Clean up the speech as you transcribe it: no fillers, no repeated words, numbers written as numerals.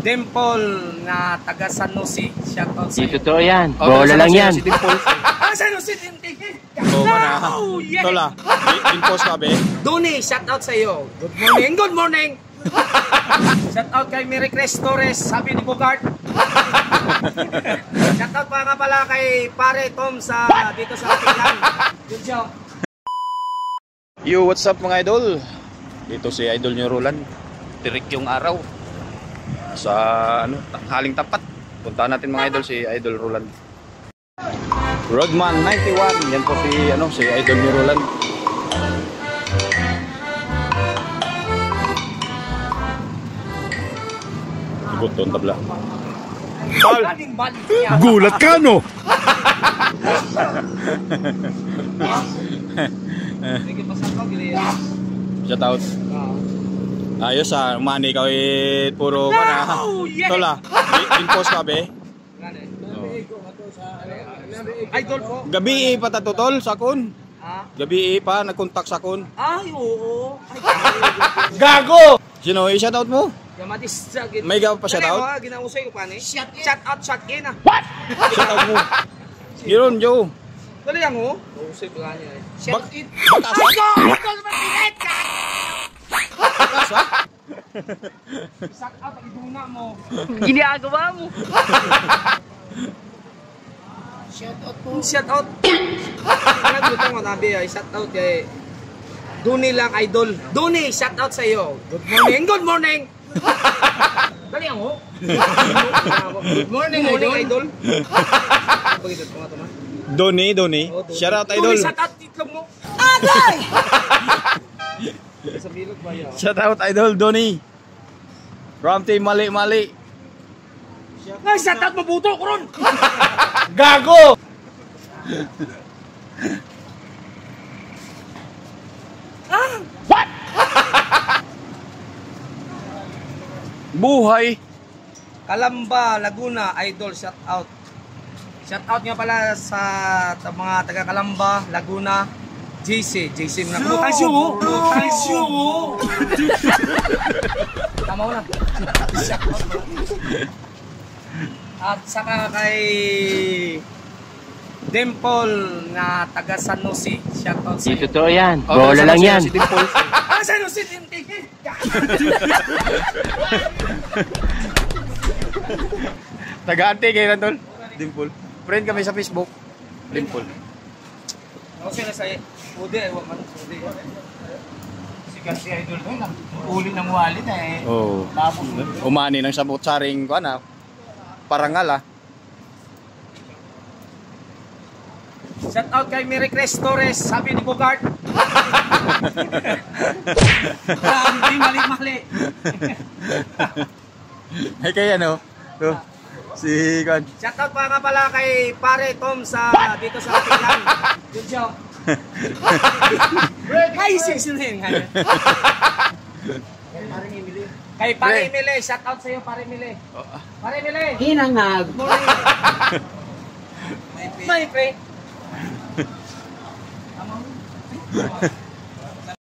Dimple na taga San Jose. Shoutout sa iyo. Totoo yan. Bola lang yan. Si Dimple. San Jose, Dimple. Oo na. Tola, in-post ka be? Duni, shoutout sa iyo. Good morning, good morning. Shoutout kay Mary Cres Torres, sabi ni Bogart. Shoutout pa nga pala kay Pare Tom sa dito sa Pilan. Good job. Yo, what's up mga idol? Dito si Idol nyo Roland. Tirik yung araw. Sa haling tapat. Puntahan natin mga idol si Idol Roland. Rodman 91. Yan po si Idol nyo Roland. Ikot doon tabla. Paul! Gulat ka no? Shout out. Ayos money ka puro ka na. Tola, in-post ka be? Idol po. Gabi pa tatutol sa kun. Gabi pa nagkontak sa kun. Ay, oo. Gago! Sino i-shout out mo? May gawa pa shout out? Ginausay ko pa ni. Shout out, shout in. What? Shout out mo. Giron, Joe. Dali lang ho. Usay ko niya. Shout in. Batas ha? Batas ha? Shout out ang iduna mo. Ginagawa mo. Shout out po. Shout out. Nagutang mo nabi ay shout out kay Duni lang idol. Duni, shout out sa iyo. Good morning, good morning. Dali lang ho. Good morning, idol. Pagidot ko nga to man. Doni. Shout out idol. Duni, shout out itlog mo. Agay! Sa bilog ba yan? Shout out idol Doni. From team Mali. Ay, shout out mabuto ko ron. Gago! What? Buhay. Kalamba, Laguna, idol, shout out. Shout out nga pala sa mga taga Kalamba, Laguna, JC na tansyo mo. Tama mo na. At saka kay Dimple na taga San Jose. Shout out sa iyo. Totoo yan. Bola lang yan. Si Dimple. San Jose, Dimple. Taga-ante kayo na tol. Dimple. Friend kami sa Facebook. Dimple. Ako sila sa Udi, ay wag man Udi. Si idol ko lang. Uli ng wallet eh. Oh. Tapos Umani ng sabot saring ko na. Parangal shout out kay Mary Cres Torres, sabi ni Bogart. Mali. Ay kaya si Kwan. Shout out pa nga pala kay Pare Tom sa dito sa Pilan. Good job. Ay, sisihin nga. Kay Pare Emile, shout out sa iyo Pare Emile. Pare Emile. Hinangag. May pay.